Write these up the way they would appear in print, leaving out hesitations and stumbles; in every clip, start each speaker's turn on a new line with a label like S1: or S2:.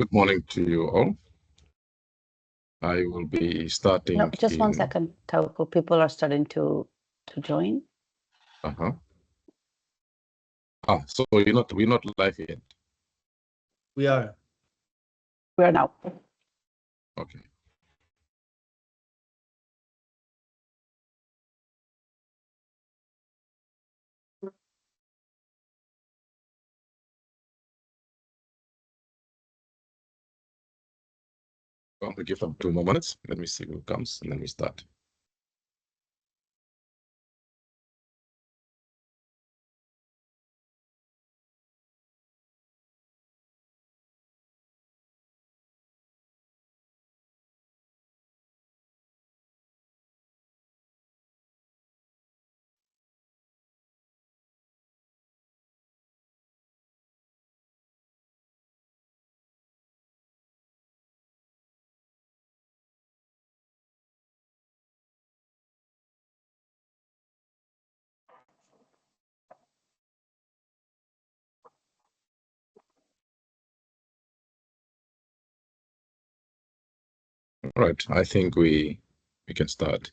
S1: Good morning to you all. I will be starting.
S2: No, just 1 second, Tauku. People are starting to join.
S1: So we're not live yet.
S3: We are.
S2: We are now.
S1: Okay. Well, we give them 2 more minutes. Let me see who comes, and then we start. All right, I think we can start.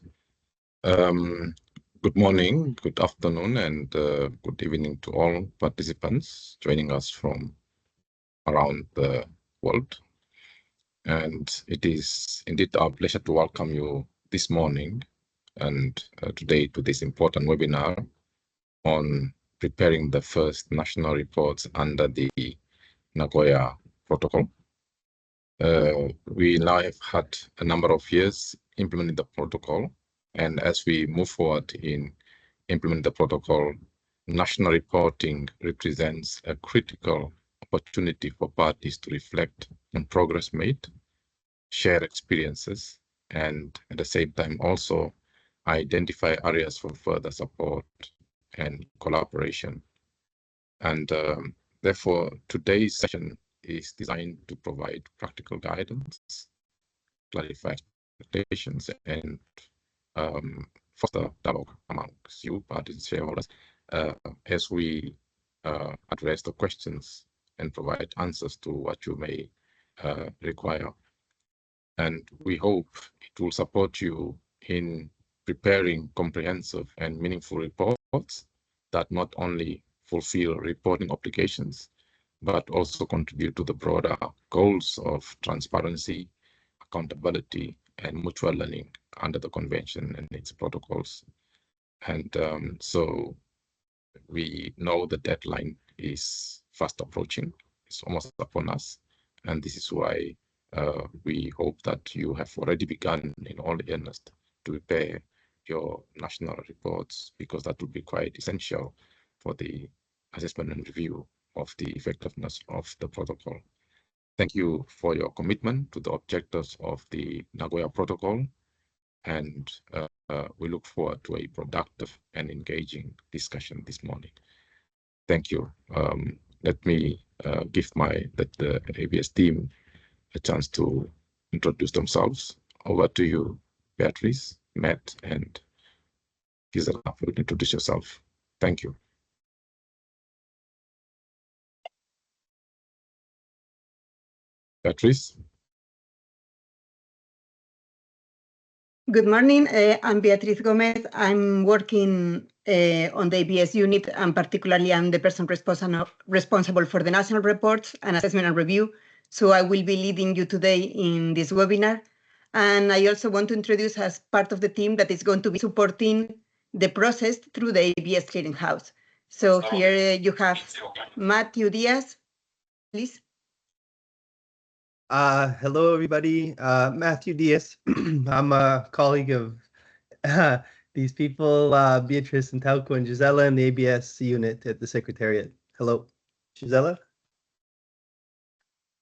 S1: Good morning, good afternoon, and good evening to all participants joining us from around the world. And it is indeed our pleasure to welcome you this morning and today to this important webinar on preparing the first national reports under the Nagoya Protocol. We now have had a number of years implementing the protocol, and as we move forward in implementing the protocol, national reporting represents a critical opportunity for parties to reflect on progress made, share experiences, and at the same time also identify areas for further support and collaboration. And therefore, today's session is designed to provide practical guidance, clarify expectations, and foster dialogue amongst you, parties, shareholders, as we address the questions and provide answers to what you may require. And we hope it will support you in preparing comprehensive and meaningful reports that not only fulfill reporting obligations, but also contribute to the broader goals of transparency, accountability, and mutual learning under the convention and its protocols. And so we know the deadline is fast approaching, it's almost upon us, and this is why we hope that you have already begun in all earnest to prepare your national reports, because that will be quite essential for the assessment and review of the effectiveness of the protocol. Thank you for your commitment to the objectives of the Nagoya Protocol, and we look forward to a productive and engaging discussion this morning. Thank you. Let me give the ABS team a chance to introduce themselves. Over to you, Beatrice, Matt, and Gisela. Introduce yourself. Thank you. Beatrice.
S4: Good morning. I'm Beatriz Gomez. I'm working on the ABS unit, and particularly I'm the person responsible for the national reports and assessment and review. So I will be leading you today in this webinar. And I also want to introduce as part of the team that is going to be supporting the process through the ABS Clearinghouse. So here you have Matthew Diaz, please.
S3: Hello, everybody. Matthew Diaz. I'm a colleague of these people, Beatrice and Tauku and Gisela in the ABS unit at the Secretariat. Hello, Gisela.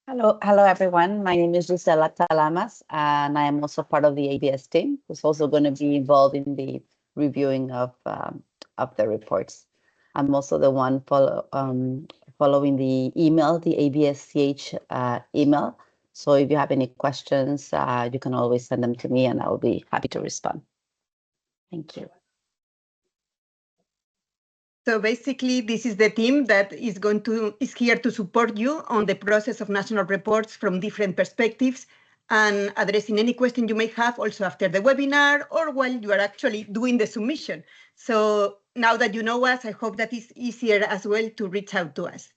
S2: Hello, everyone. My name is Gisela Talamas, and I am also part of the ABS team, who's also going to be involved in the reviewing of the reports. I'm also the one following the email, the ABSCH email. So if you have any questions, you can always send them to me, and I will be happy to respond. Thank you.
S4: So basically, this is the team that is here to support you on the process of national reports from different perspectives and addressing any question you may have also after the webinar or while you are actually doing the submission. So now that you know us, I hope that it's easier as well to reach out to us.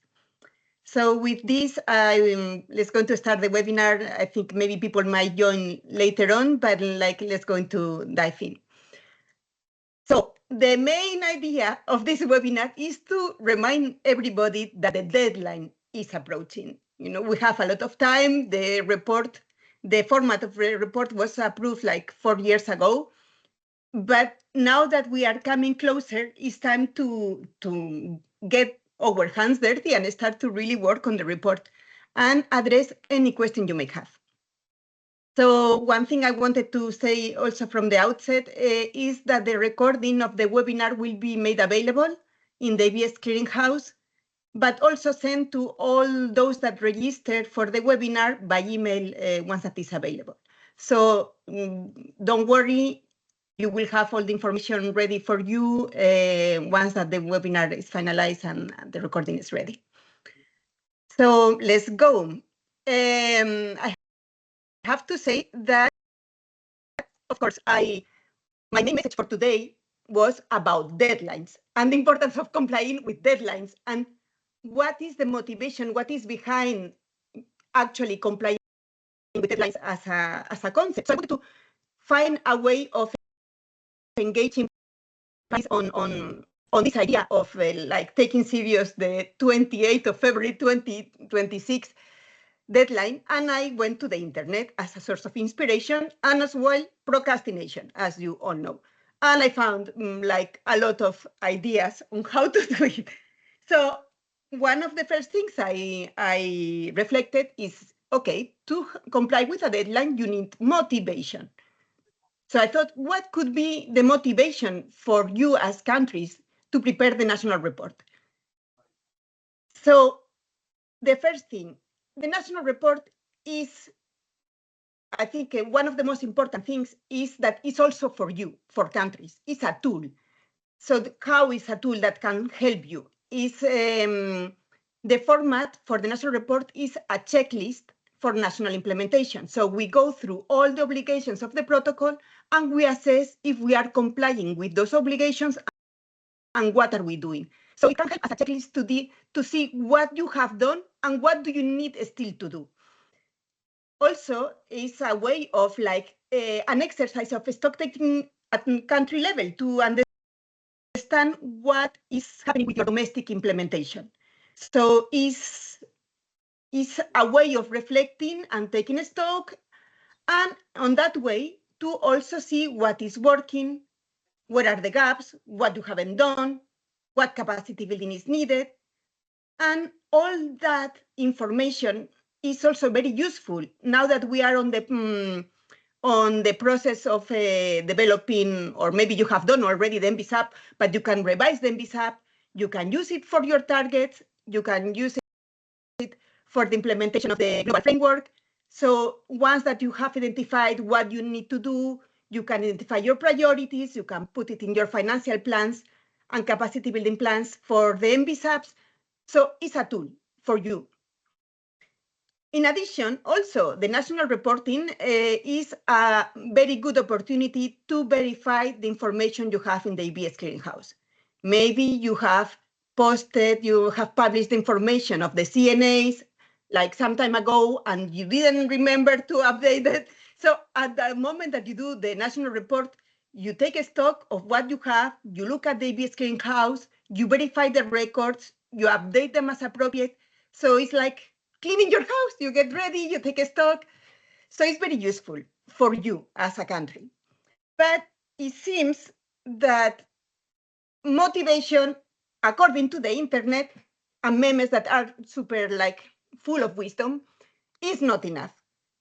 S4: So with this, let's go to start the webinar. I think maybe people might join later on, but let's go into dive in. So the main idea of this webinar is to remind everybody that the deadline is approaching. We have a lot of time. The format of the report was approved 4 years ago. But now that we are coming closer, it's time to get our hands dirty and start to really work on the report and address any question you may have. So one thing I wanted to say also from the outset is that the recording of the webinar will be made available in the ABS Clearinghouse, but also sent to all those that registered for the webinar by email once that is available. So don't worry, you will have all the information ready for you once that the webinar is finalized and the recording is ready. So let's go. I have to say that, of course, my main message for today was about deadlines and the importance of complying with deadlines and what is the motivation, what is behind actually complying with deadlines as a concept. So I wanted to find a way of engaging on this idea of taking serious the 28th of February 2026 deadline, and I went to the internet as a source of inspiration and as well procrastination, as you all know. And I found a lot of ideas on how to do it. So one of the first things I reflected is, okay, to comply with a deadline, you need motivation. So I thought, what could be the motivation for you as countries to prepare the national report? So the first thing, the national report is, I think one of the most important things is that it's also for you, for countries. It's a tool. So how is a tool that can help you? Is the format for the national report is a checklist for national implementation. So we go through all the obligations of the protocol and we assess if we are complying with those obligations and what are we doing. So it can help as a checklist to see what you have done and what do you need still to do. Also, it's a way of an exercise of stock taking at country level to understand what is happening with your domestic implementation. So it's a way of reflecting and taking stock, and on that way to also see what is working, what are the gaps, what you haven't done, what capacity building is needed. And all that information is also very useful now that we are on the process of developing, or maybe you have done already the MBSAP, but you can revise the MBSAP, you can use it for your targets, you can use it for the implementation of the global framework. So once that you have identified what you need to do, you can identify your priorities, you can put it in your financial plans and capacity building plans for the MBSAPs. So it's a tool for you. In addition, also, the national reporting is a very good opportunity to verify the information you have in the ABS Clearinghouse. Maybe you have published information of the CNAs some time ago and you didn't remember to update it. So at the moment that you do the national report, you take a stock of what you have, you look at the ABS Clearinghouse, you verify the records, you update them as appropriate. So it's like cleaning your house, you get ready, you take a stock. So it's very useful for you as a country. But it seems that motivation, according to the internet and memes that are super full of wisdom, is not enough.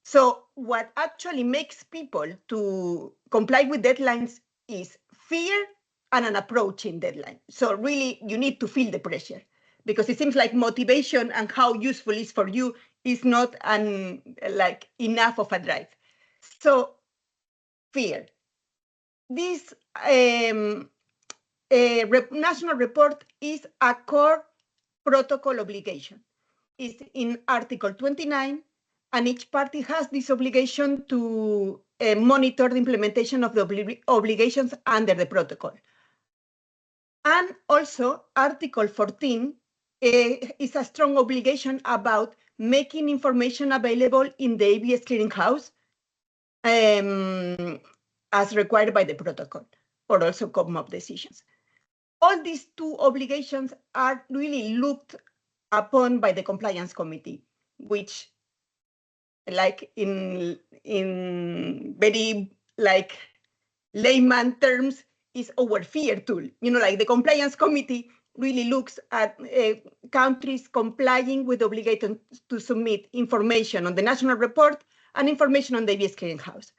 S4: So what actually makes people to comply with deadlines is fear and an approaching deadline. So really, you need to feel the pressure, because it seems like motivation and how useful it is for you is not enough of a drive. So fear. This national report is a core protocol obligation. It's in Article 29, and each party has this obligation to monitor the implementation of the obligations under the protocol. And also, Article 14 is a strong obligation about making information available in the ABS clearinghouse as required by the protocol, or also COPMOP decisions. All these two obligations are really looked upon by the compliance committee, which, like in very like layman terms, is our fear tool. You know, like the compliance committee really looks at countries complying with the obligation to submit information on the national report and information on the ABS clearinghouse.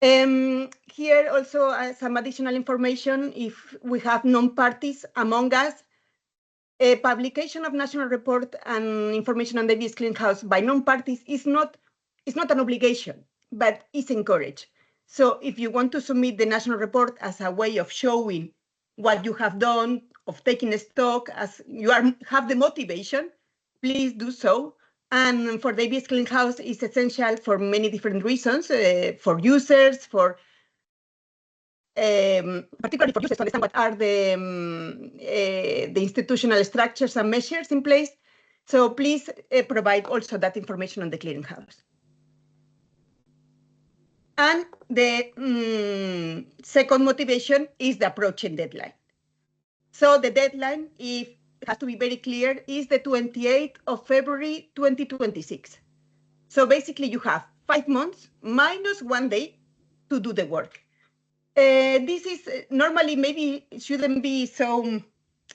S4: Here also some additional information, if we have non-parties among us, a publication of national report and information on the ABS clearinghouse by non-parties is not an obligation, but is encouraged. So if you want to submit the national report as a way of showing what you have done, of taking stock, as you have the motivation, please do so. And for the ABS clearinghouse is essential for many different reasons, for users, for particularly for users to understand what are the institutional structures and measures in place. So please provide also that information on the clearinghouse. And the second motivation is the approaching deadline. So the deadline, if it has to be very clear, is the 28th of February, 2026. So basically you have 5 months minus 1 day to do the work. This is normally maybe it shouldn't be so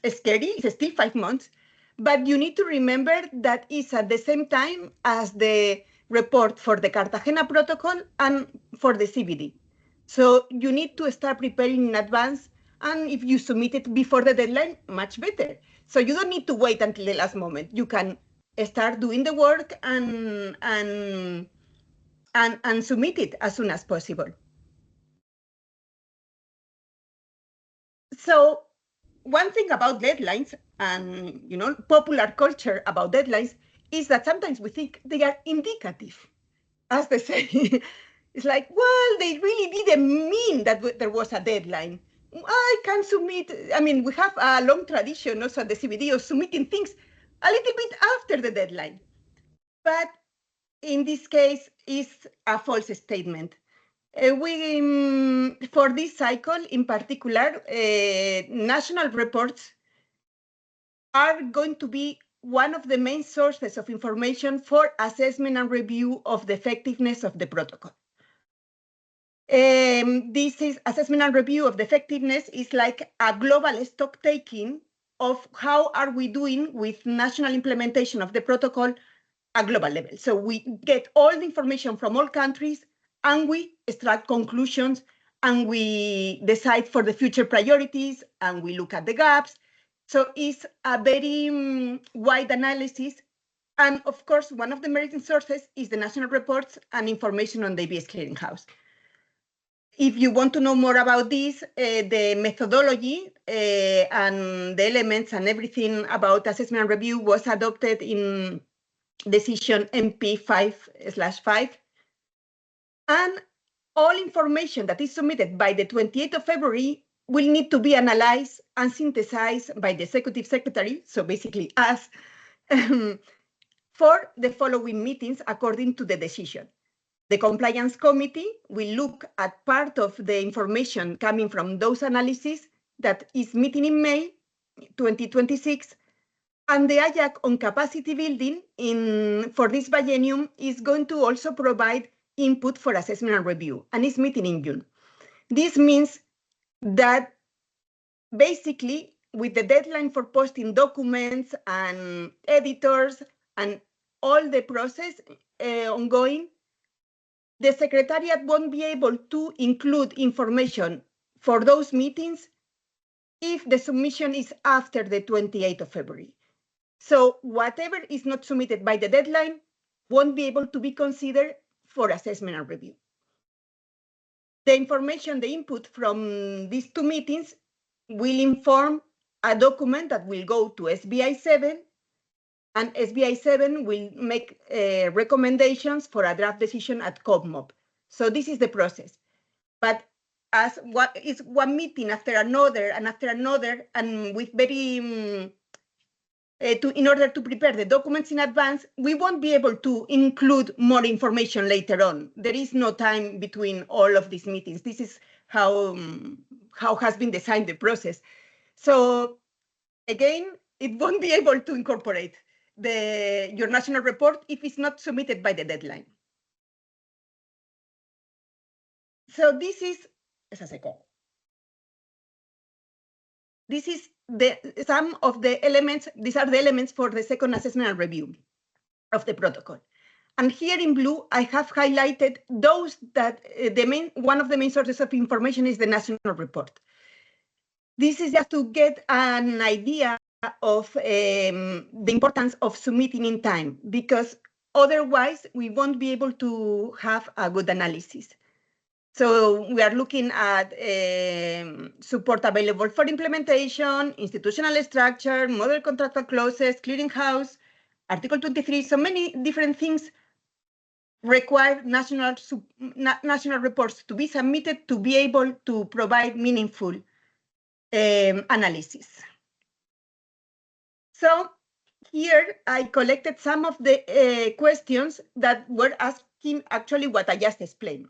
S4: scary. It's still 5 months, but you need to remember that it's at the same time as the report for the Cartagena Protocol and for the CBD. So you need to start preparing in advance, and if you submit it before the deadline, much better. So you don't need to wait until the last moment. You can start doing the work and submit it as soon as possible. So one thing about deadlines and, you know, popular culture about deadlines is that sometimes we think they are indicative, as they say. It's like, well, they really didn't mean that there was a deadline. I can submit. I mean, we have a long tradition also at the CBD of submitting things a little bit after the deadline. But in this case, it's a false statement. For this cycle in particular, national reports are going to be one of the main sources of information for assessment and review of the effectiveness of the protocol. This is assessment and review of the effectiveness is like a global stock taking of how are we doing with national implementation of the protocol at global level. So we get all the information from all countries and we extract conclusions and we decide for the future priorities and we look at the gaps. So it's a very wide analysis. And of course, one of the main sources is the national reports and information on the ABS clearinghouse. If you want to know more about this, the methodology and the elements and everything about assessment and review was adopted in decision MP 5/5. And all information that is submitted by the 28th of February will need to be analyzed and synthesized by the executive secretary, so basically us, for the following meetings according to the decision. The compliance committee will look at part of the information coming from those analyses that is meeting in May 2026. And the IAC on capacity building for this biennium is going to also provide input for assessment and review, and is meeting in June. This means that basically with the deadline for posting documents and editors and all the process ongoing, the Secretariat won't be able to include information for those meetings if the submission is after the 28th of February. So whatever is not submitted by the deadline won't be able to be considered for assessment and review. The information, the input from these two meetings will inform a document that will go to SBI 7, and SBI 7 will make recommendations for a draft decision at COPMOP. So this is the process. But as what is one meeting after another and after another, and with very in order to prepare the documents in advance, we won't be able to include more information later on. There is no time between all of these meetings. This is how has been designed the process. So again, it won't be able to incorporate your national report if it's not submitted by the deadline. So this is some of the elements. These are the elements for the second assessment and review of the protocol. And here in blue, I have highlighted those that one of the main sources of information is the national report. This is just to get an idea of the importance of submitting in time, because otherwise we won't be able to have a good analysis. So we are looking at support available for implementation, institutional structure, model contractual clauses, clearinghouse, Article 23. So many different things require national reports to be submitted to be able to provide meaningful analysis. So here I collected some of the questions that were asking actually what I just explained,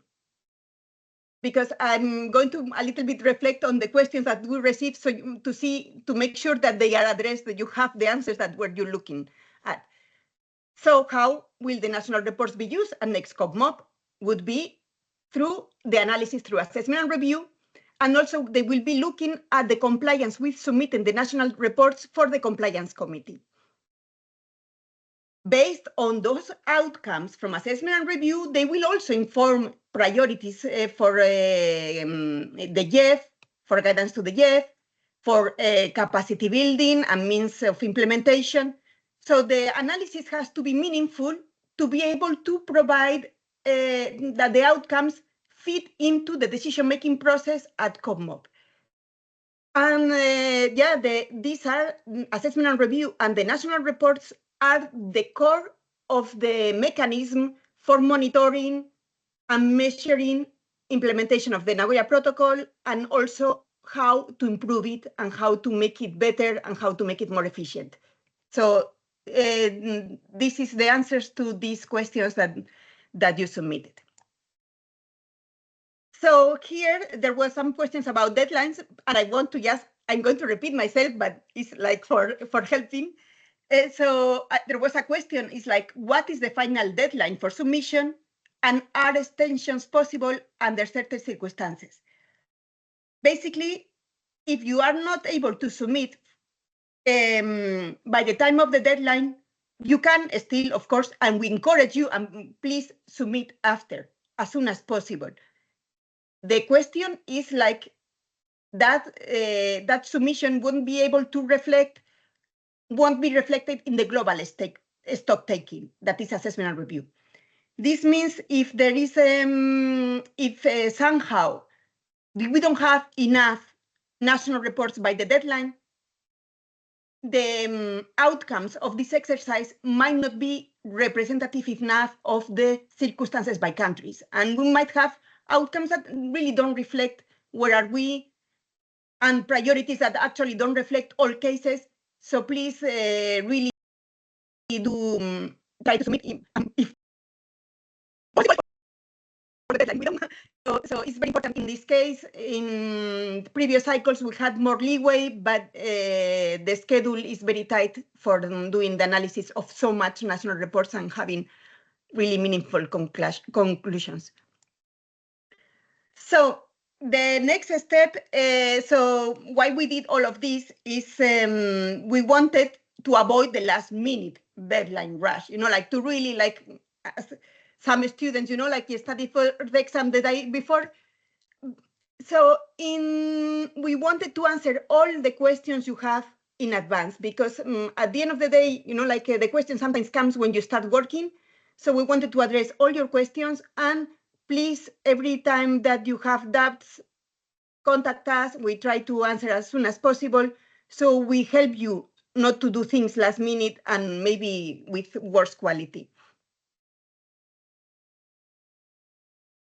S4: because I'm going to a little bit reflect on the questions that we received, so to make sure that they are addressed, that you have the answers that you're looking at. So how will the national reports be used? And next COPMOP would be through the analysis through assessment and review. And also they will be looking at the compliance with submitting the national reports for the compliance committee. Based on those outcomes from assessment and review, they will also inform priorities for the JEF, for guidance to the JEF, for capacity building and means of implementation. So the analysis has to be meaningful to be able to provide that the outcomes fit into the decision-making process at COPMOP. And these are assessment and review, and the national reports are the core of the mechanism for monitoring and measuring implementation of the Nagoya Protocol, and also how to improve it and how to make it better and how to make it more efficient. So this is the answers to these questions that you submitted. So here there were some questions about deadlines, and I'm going to repeat myself, but it's like for helping. So there was a question, it's like, what is the final deadline for submission, and are extensions possible under certain circumstances? Basically, if you are not able to submit by the time of the deadline, you can still, of course, and we encourage you, and please submit after, as soon as possible. The question is like that that submission won't be reflected in the global stock taking, that is assessment and review. This means if there is somehow we don't have enough national reports by the deadline, the outcomes of this exercise might not be representative enough of the circumstances by countries, and we might have outcomes that really don't reflect where are we, and priorities that actually don't reflect all cases. So please really do try to submit if possible for the deadline. So it's very important in this case. In previous cycles, we had more leeway, but the schedule is very tight for doing the analysis of so much national reports and having really meaningful conclusions. So the next step, so why we did all of this is we wanted to avoid the last minute deadline rush, like to really some students, like you study for the exam the day before. So we wanted to answer all the questions you have in advance, because at the end of the day, the question sometimes comes when you start working. So we wanted to address all your questions, and please, every time that you have doubts, contact us. We try to answer as soon as possible. So we help you not to do things last minute and maybe with worse quality.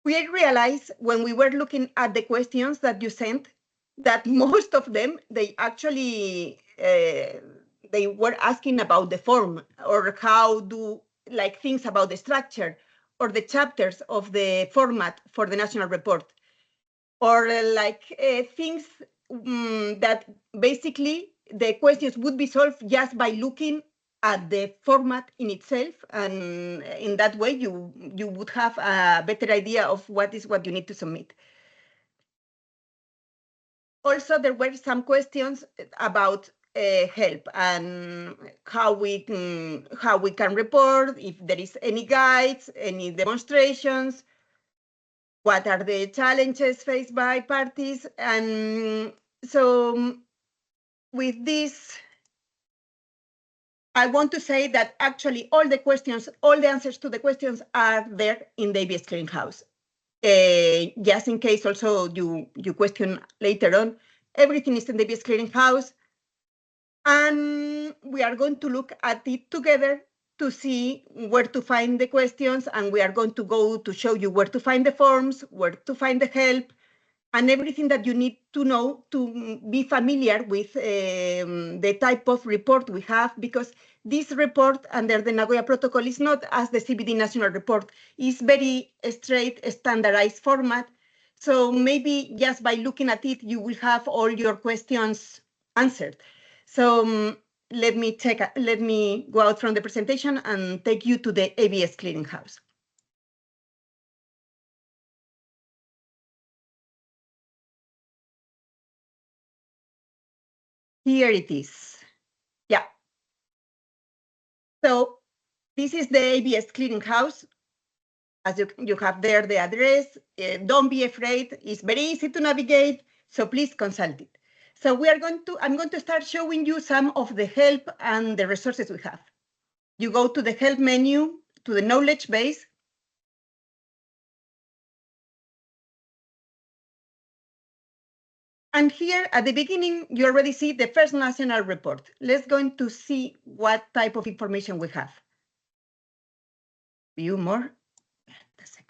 S4: We realized when we were looking at the questions that you sent that most of them, they actually, they were asking about the form or how do, like things about the structure or the chapters of the format for the national report, or things that basically the questions would be solved just by looking at the format in itself, and in that way you would have a better idea of what you need to submit. Also, there were some questions about help and how we can report, if there is any guides, any demonstrations, what are the challenges faced by parties. And so with this, I want to say that actually all the answers to the questions are there in the ABS Clearinghouse. Just in case also you question later on, everything is in the ABS Clearinghouse. And we are going to look at it together to see where to find the questions, and we are going to go to show you where to find the forms, where to find the help, and everything that you need to know to be familiar with the type of report we have, because this report under the Nagoya Protocol is not as the CBD national report. It's very straight, standardized format. So maybe just by looking at it, you will have all your questions answered. So let me go out from the presentation and take you to the ABS Clearinghouse. Here it is. Yeah. So this is the ABS Clearinghouse. As you have there the address. Don't be afraid. It's very easy to navigate. So please consult it. So I'm going to start showing you some of the help and the resources we have. You go to the help menu, to the knowledge base. And here at the beginning, you already see the first national report. Let's go to see what type of information we have. View more. A second.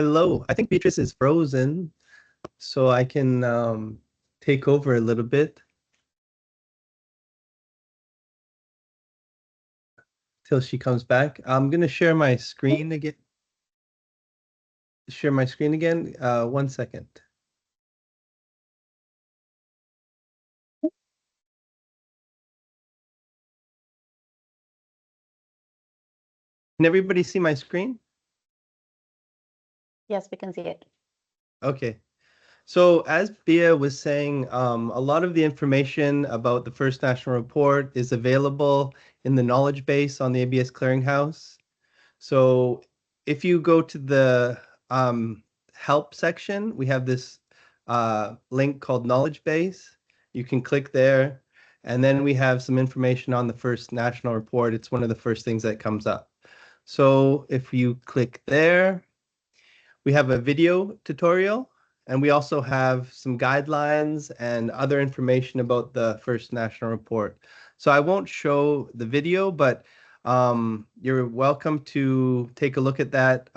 S3: Hello, I think Beatrice is frozen, so I can take over a little bit till she comes back. I'm gonna share my screen again. Share my screen again. 1 second. Can everybody see my screen?
S2: Yes, we can see it.
S3: Okay. So as Bia was saying, a lot of the information about the first national report is available in the knowledge base on the ABS Clearinghouse. So if you go to the help section, we have this link called knowledge base. You can click there, and then we have some information on the first national report. It's one of the first things that comes up. So if you click there, we have a video tutorial, and we also have some guidelines and other information about the first national report. So I won't show the video, but you're welcome to take a look at that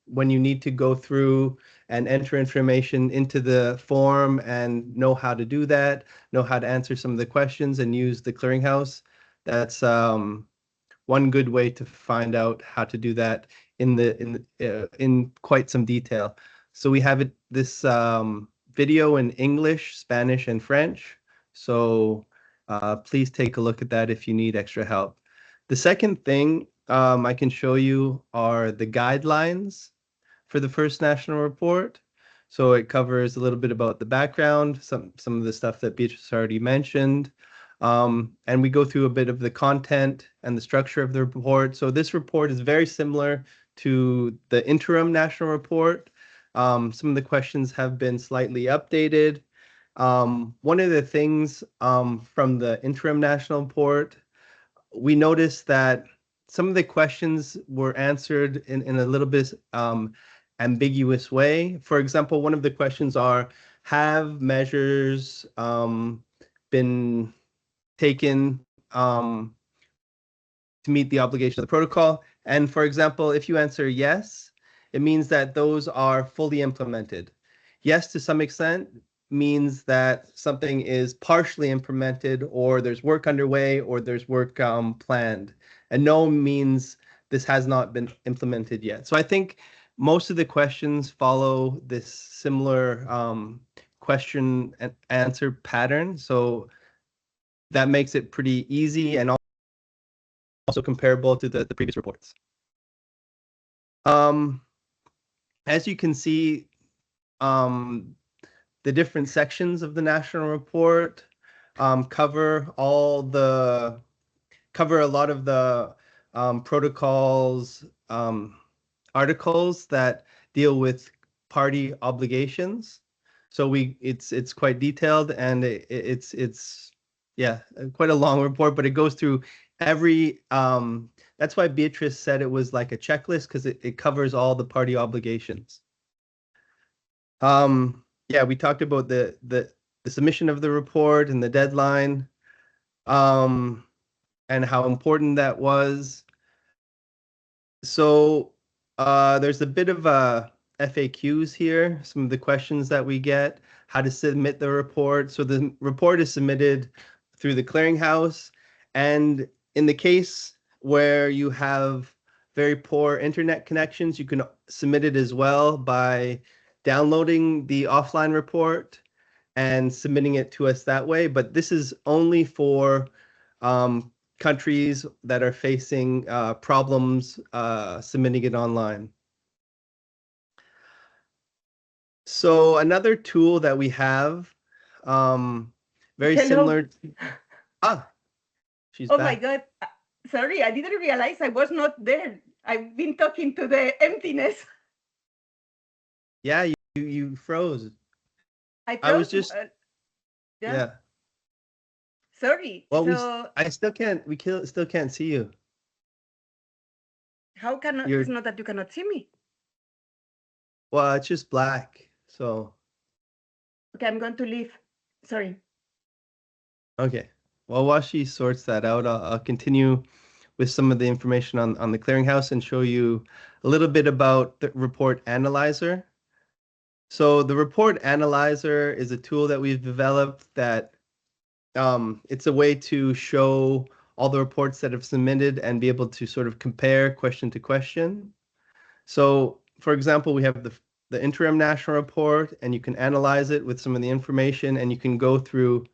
S3: when you need to go through and enter information into the form and know how to do that, know how to answer some of the questions and use the clearinghouse. That's one good way to find out how to do that in quite some detail. So we have this video in English, Spanish, and French. So please take a look at that if you need extra help. The second thing I can show you are the guidelines for the first national report. So it covers a little bit about the background, some of the stuff that Beatrice already mentioned. And we go through a bit of the content and the structure of the report. So this report is very similar to the interim national report. Some of the questions have been slightly updated. One of the things from the interim national report, we noticed that some of the questions were answered in a little bit ambiguous way. For example, one of the questions are, have measures been taken to meet the obligation of the protocol? And for example, if you answer yes, it means that those are fully implemented. Yes, to some extent means that something is partially implemented, or there's work underway, or there's work planned. And no means this has not been implemented yet. So I think most of the questions follow this similar question and answer pattern. So that makes it pretty easy and also comparable to the previous reports. As you can see, the different sections of the national report cover a lot of the protocols articles that deal with party obligations. So it's quite detailed, and it's yeah, quite a long report, but it goes through every that's why Beatrice said it was like a checklist, because it covers all the party obligations. Yeah, we talked about the submission of the report and the deadline, and how important that was. So there's a bit of FAQs here, some of the questions that we get, how to submit the report. So the report is submitted through the clearinghouse, and in the case where you have very poor internet connections, you can submit it as well by downloading the offline report and submitting it to us that way. But this is only for countries that are facing problems submitting it online. So another tool that we have, very
S4: Hello.
S3: similar. She's
S4: Oh
S3: back.
S4: my God. Sorry, I didn't realize I was not there. I've been talking to the emptiness.
S3: Yeah, you froze.
S4: I
S3: was just yeah.
S4: Sorry.
S3: Well,
S4: so
S3: I still can't. We still can't see you.
S4: how can it's not that you cannot see me?
S3: Well, it's just black. So.
S4: Okay, I'm going to leave. Sorry.
S3: Okay. Well, while she sorts that out, I'll continue with some of the information on the clearinghouse and show you a little bit about the report analyzer. So the report analyzer is a tool that we've developed that it's a way to show all the reports that have submitted and be able to sort of compare question to question. So, for example, we have the interim national report, and you can analyze it with some of the information, and you can go through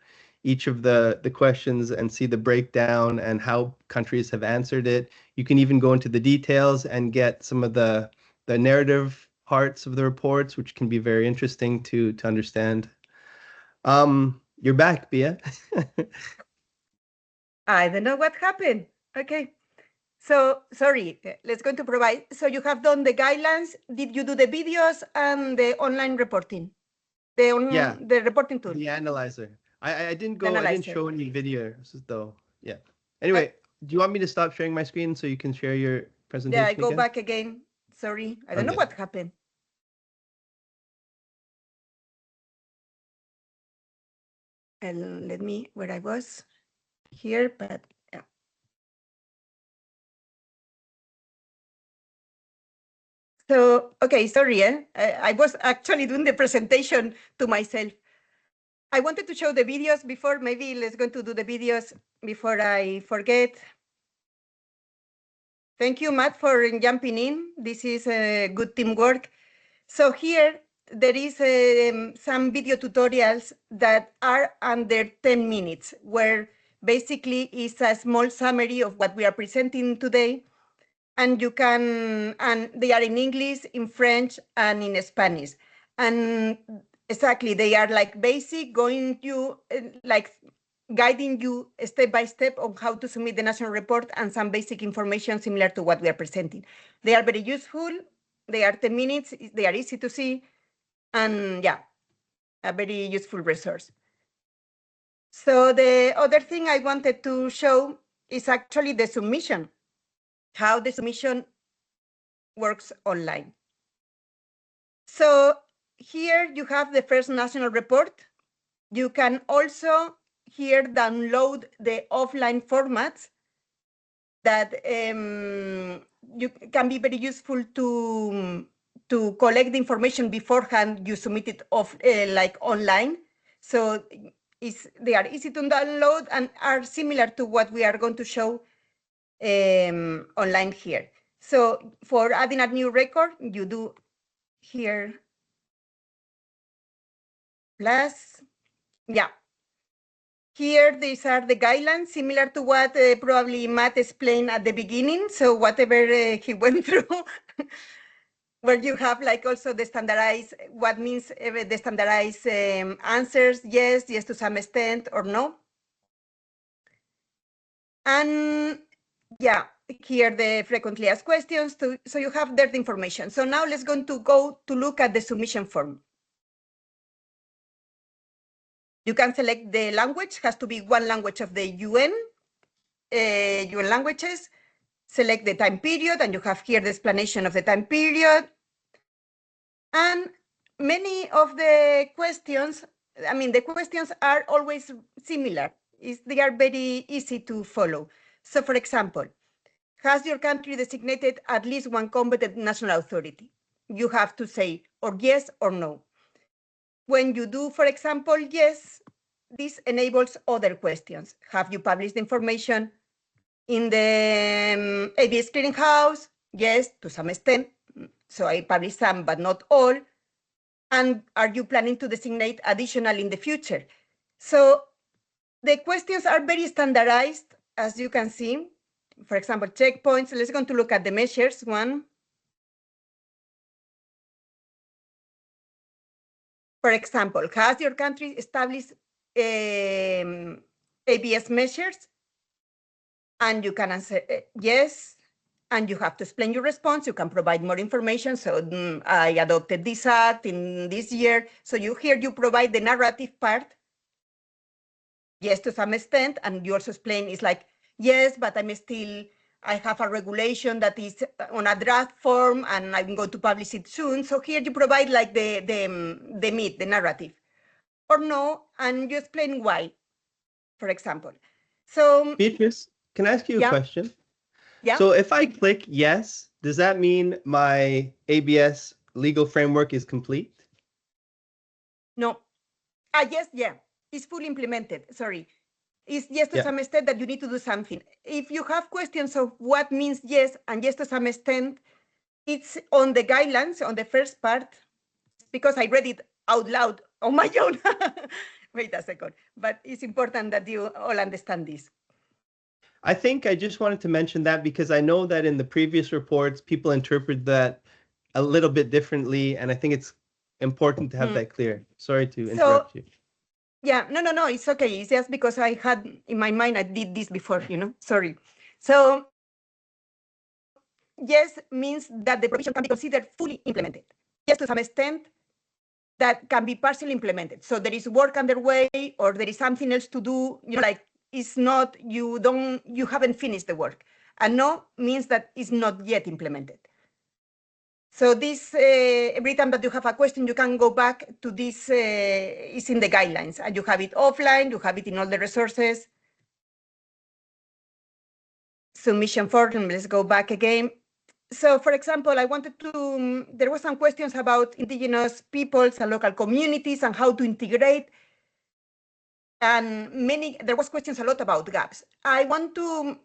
S3: each of the questions and see the breakdown and how countries have answered it. You can even go into the details and get some of the narrative parts of the reports, which can be very interesting to understand. You're back, Bia.
S4: I don't know what happened. Okay. So, sorry, let's go to provide. So you have done the guidelines. Did you do the videos and the online reporting? The reporting tool.
S3: The analyzer. I didn't go, I didn't show any videos though. Yeah. Anyway, do you want me to stop sharing my screen so you can share your presentation?
S4: Yeah, I go
S3: again?
S4: back again. Sorry, I don't know what happened. And let me, where I was. here, but yeah. So, okay, sorry, I was actually doing the presentation to myself. I wanted to show the videos before, maybe let's go to do the videos before I forget. Thank you, Matt, for jumping in. This is good teamwork. So here, there is some video tutorials that are under 10 minutes, where basically is a small summary of what we are presenting today. And you can, and they are in English, in French, and in Spanish. And exactly, they are like basic, going you, like guiding you step by step on how to submit the national report and some basic information similar to what we are presenting. They are very useful. They are 10 minutes. They are easy to see. And yeah, a very useful resource. So the other thing I wanted to show is actually the submission, how the submission works online. So here you have the first national report. You can also here download the offline formats that you can be very useful to collect the information beforehand. You submit it off like online. So they are easy to download and are similar to what we are going to show online here. So for adding a new record, you do here plus, yeah. Here, these are the guidelines, similar to what probably Matt explained at the beginning. So whatever he went through, where you have like also the standardized, what means the standardized answers, yes to some extent, or no. And yeah, here the frequently asked questions, so you have that information. So now let's go to look at the submission form. You can select the language, has to be one language of the UN languages. Select the time period, and you have here the explanation of the time period. And many of the questions, I mean, the questions are always similar. They are very easy to follow. So for example, has your country designated at least one competent national authority? You have to say or yes or no. When you do, for example, yes, this enables other questions. Have you published information in the ABS clearinghouse? Yes, to some extent. So I published some, but not all. And are you planning to designate additional in the future? So the questions are very standardized, as you can see. For example, checkpoints. Let's go to look at the measures one. For example, has your country established ABS measures? And you can answer yes, and you have to explain your response. You can provide more information. So I adopted this act in this year. So here you provide the narrative part, yes, to some extent, and you also explain it's like, yes, but I have a regulation that is on a draft form, and I'm going to publish it soon. So here you provide like the meat, the narrative, or no, and you explain why, for example. So
S3: Beatrice, can I ask you a question?
S4: Yeah.
S3: So if I click yes, does that mean my ABS legal framework is complete?
S4: No. Yes, yeah. It's fully implemented. Sorry. It's yes to some extent that you need to do something. If you have questions of what means yes and yes to some extent, it's on the guidelines on the first part, because I read it out loud on my own. Wait a second. But it's important that you all understand this.
S3: I think I just wanted to mention that because I know that in the previous reports, people interpret that a little bit differently, and I think it's important to have that clear. Sorry to interrupt you.
S4: Yeah, no, it's okay. It's just because I had in my mind, I did this before, sorry. So yes means that the provision can be considered fully implemented. Yes, to some extent, that can be partially implemented. So there is work underway, or there is something else to do, like it's not, you haven't finished the work. And no means that it's not yet implemented. So this, every time that you have a question, you can go back to this, is in the guidelines, and you have it offline, you have it in all the resources. submission form. Let's go back again. So, for example, I wanted to, there were some questions about indigenous peoples and local communities and how to integrate. And there was questions a lot about gaps. I want to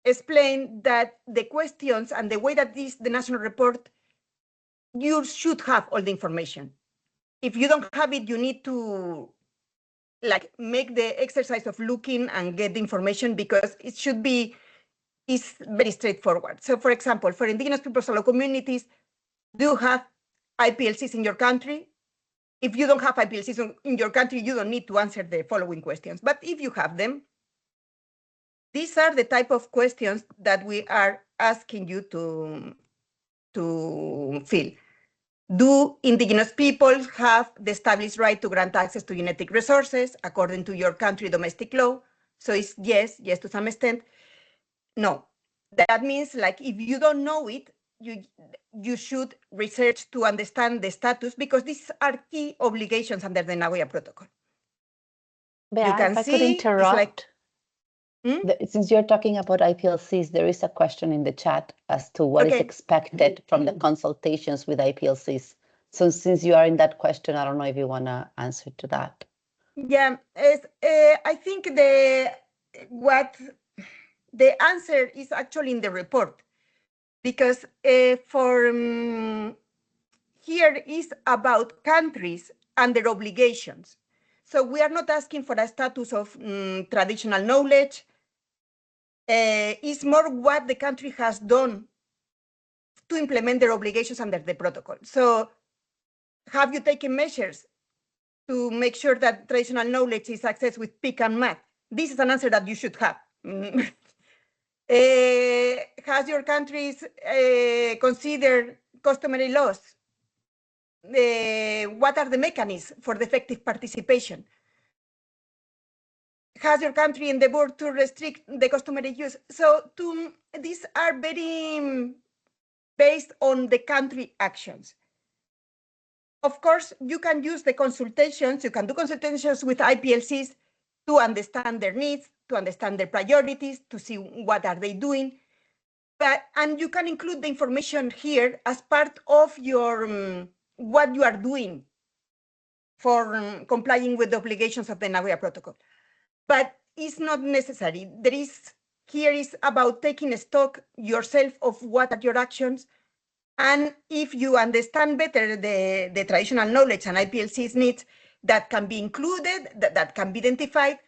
S4: explain that the questions and the way that the national report, you should have all the information. If you don't have it, you need to make the exercise of looking and get the information, because it should be, it's very straightforward. So for example, for indigenous peoples and local communities, do you have IPLCs in your country? If you don't have IPLCs in your country, you don't need to answer the following questions. But if you have them, these are the type of questions that we are asking you to fill. Do indigenous peoples have the established right to grant access to genetic resources according to your country domestic law? So it's yes to some extent. No, that means if you don't know it, you should research to understand the status, because these are key obligations under the Nagoya Protocol.
S2: Bea, if I could interrupt, since you're talking about IPLCs, there is a question in the chat as to what is expected from the consultations with IPLCs. So since you are in that question, I don't know if you want to answer to that.
S4: Yeah, I think the answer is actually in the report, because here is about countries and their obligations. So we are not asking for a status of traditional knowledge. It's more what the country has done to implement their obligations under the protocol. So have you taken measures to make sure that traditional knowledge is accessed with PIC and math? This is an answer that you should have. Has your countries considered customary laws? What are the mechanisms for the effective participation? Has your country endeavored to restrict the customary use? So these are very based on the country actions. Of course, you can use the consultations. You can do consultations with IPLCs to understand their needs, to understand their priorities, to see what are they doing. And you can include the information here as part of your what you are doing for complying with the obligations of the Nagoya Protocol. But it's not necessary. Here is about taking stock yourself of what are your actions. And if you understand better the traditional knowledge and IPLC's needs, that can be included, that can be identified,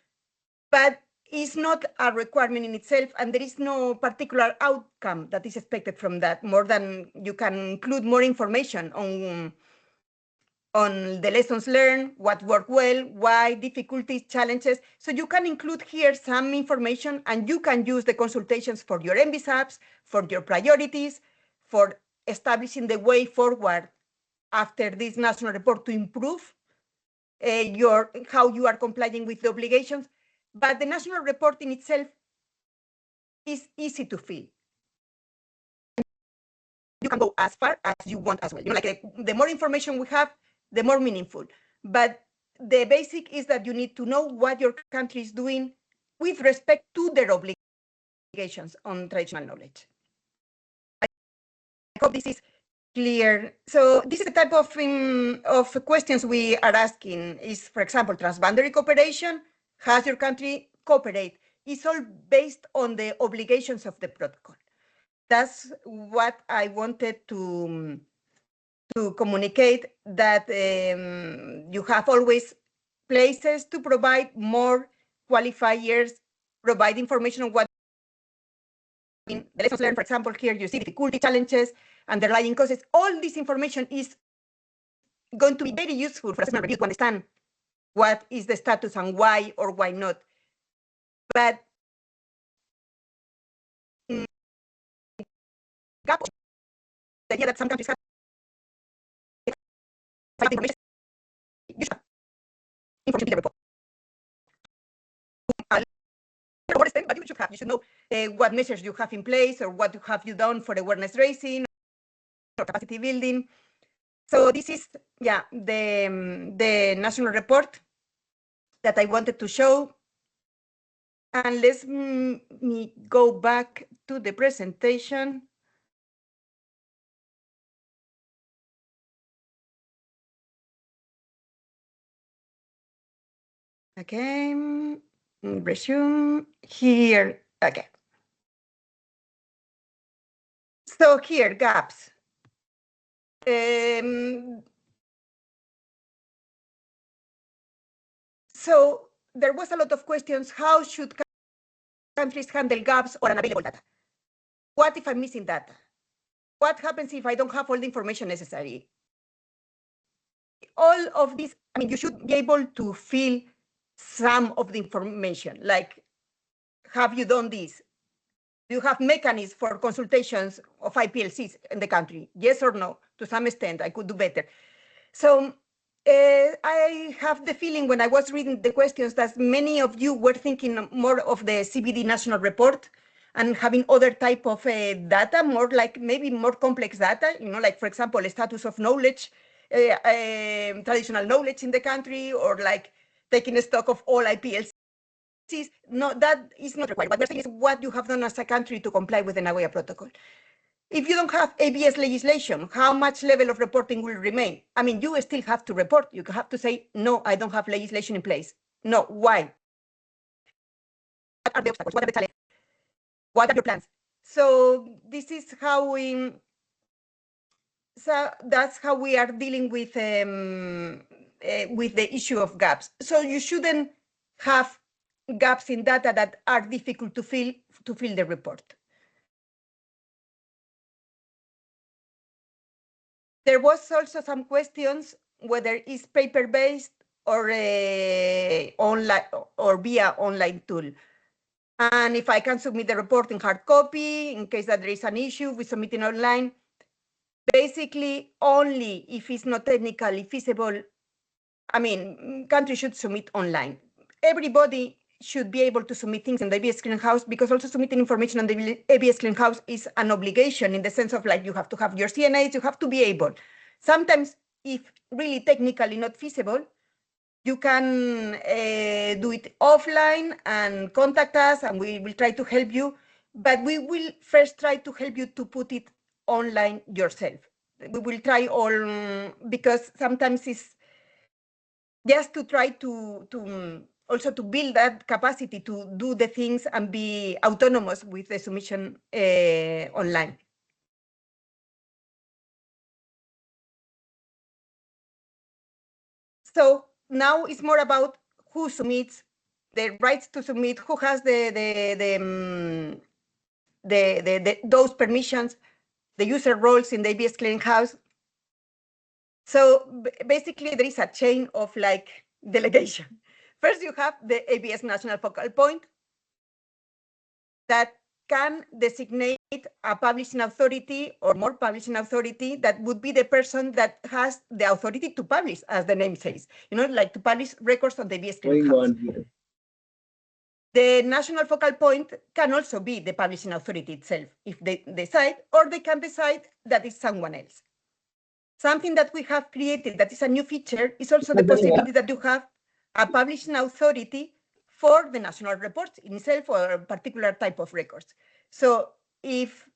S4: but it's not a requirement in itself, and there is no particular outcome that is expected from that, more than you can include more information on the lessons learned, what worked well, why, difficulties, challenges. So you can include here some information, and you can use the consultations for your MBSAPs, for your priorities, for establishing the way forward after this national report to improve how you are complying with the obligations. But the national report in itself is easy to fill. You can go as far as you want as well. The more information we have, the more meaningful. But the basic is that you need to know what your country is doing with respect to their obligations on traditional knowledge. I hope this is clear. So this is the type of questions we are asking is, for example, transboundary cooperation. Has your country cooperate? It's all based on the obligations of the protocol. That's what I wanted to communicate, that you have always places to provide more qualifiers, provide information on what the lessons learned. For example, here you see difficulty, challenges, underlying causes. All this information is going to be very useful for assessment review to understand what is the status and why or why not. But the idea that some countries have information in the report. But you should know what measures you have in place, or what have you done for awareness raising or capacity building. So this is, the national report that I wanted to show. And let me go back to the presentation. Okay, resume here. Okay. So here, gaps. So there was a lot of questions. How should countries handle gaps or unavailable data? What if I'm missing data? What happens if I don't have all the information necessary? All of this, I mean, you should be able to fill some of the information, like, have you done this? Do you have mechanisms for consultations of IPLCs in the country? Yes or no? To some extent, I could do better. So I have the feeling when I was reading the questions that many of you were thinking more of the CBD national report and having other type of data, more like maybe more complex data, like, for example, a status of knowledge, traditional knowledge in the country, or like taking a stock of all IPLCs. No, that is not required. What we're saying is what you have done as a country to comply with the Nagoya Protocol. If you don't have ABS legislation, how much level of reporting will remain? I mean, you still have to report. You have to say, no, I don't have legislation in place. No, why? What are the obstacles? What are the challenges? What are your plans? So this is how that's how we are dealing with the issue of gaps. So you shouldn't have gaps in data that are difficult to fill the report. There was also some questions whether it's paper-based or online or via online tool. And if I can submit the report in hard copy, in case that there is an issue with submitting online, basically only if it's not technically feasible, I mean, countries should submit online. Everybody should be able to submit things in the ABS clearinghouse, because also submitting information on the ABS clearinghouse is an obligation in the sense of, like, you have to have your CNAs, you have to be able. Sometimes, if really technically not feasible, you can do it offline and contact us, and we will try to help you. But we will first try to help you to put it online yourself. We will try all, because sometimes it's just to try to also to build that capacity to do the things and be autonomous with the submission online. So now it's more about who submits, the rights to submit, who has those permissions, the user roles in the ABS clearinghouse. So basically, there is a chain of, like, delegation. First, you have the ABS national focal point that can designate a publishing authority or more publishing authority that would be the person that has the authority to publish, as the name says, like to publish records on the ABS clearinghouse. The national focal point can also be the publishing authority itself, if they decide, or they can decide that it's someone else. Something that we have created that is a new feature is also the possibility that you have a publishing authority for the national reports in itself, or a particular type of records. So if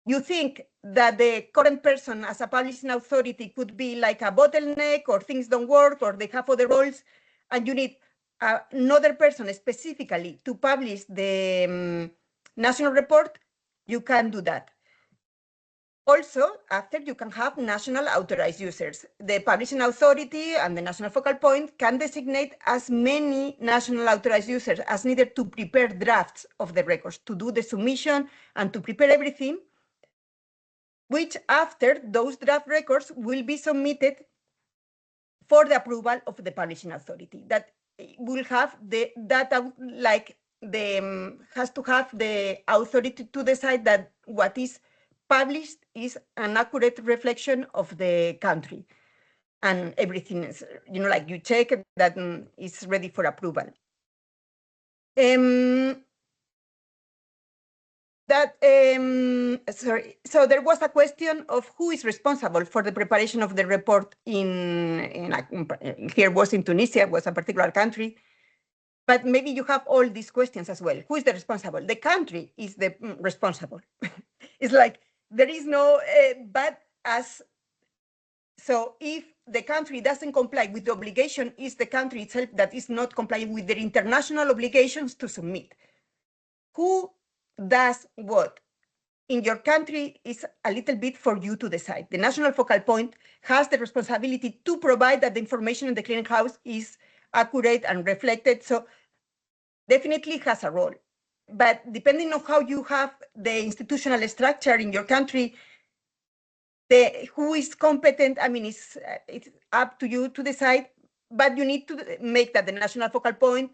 S4: you think that the current person as a publishing authority could be like a bottleneck, or things don't work, or they have other roles, and you need another person specifically to publish the national report, you can do that. Also, after, you can have national authorized users. The publishing authority and the national focal point can designate as many national authorized users as needed to prepare drafts of the records, to do the submission and to prepare everything, which after those draft records will be submitted for the approval of the publishing authority. That will have the data, like has to have the authority to decide that what is published is an accurate reflection of the country, and everything is, like, you check that is ready for approval. Sorry. So there was a question of who is responsible for the preparation of the report here was in Tunisia, was a particular country. But maybe you have all these questions as well. Who is the responsible? The country is the responsible. It's like there is no, so if the country doesn't comply with the obligation, it's the country itself that is not complying with their international obligations to submit. Who does what in your country is a little bit for you to decide. The national focal point has the responsibility to provide that the information in the clearinghouse is accurate and reflected. So definitely has a role. But depending on how you have the institutional structure in your country, who is competent, I mean, it's up to you to decide, but you need to make that the national focal point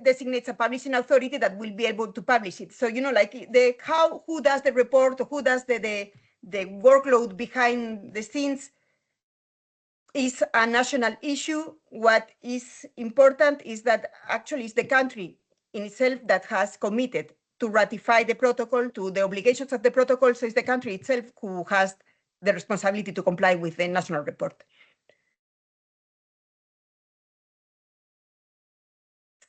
S4: designates a publishing authority that will be able to publish it. So, like who does the report, or who does the workload behind the scenes is a national issue. What is important is that actually it's the country in itself that has committed to ratify the protocol, to the obligations of the protocol. So it's the country itself who has the responsibility to comply with the national report.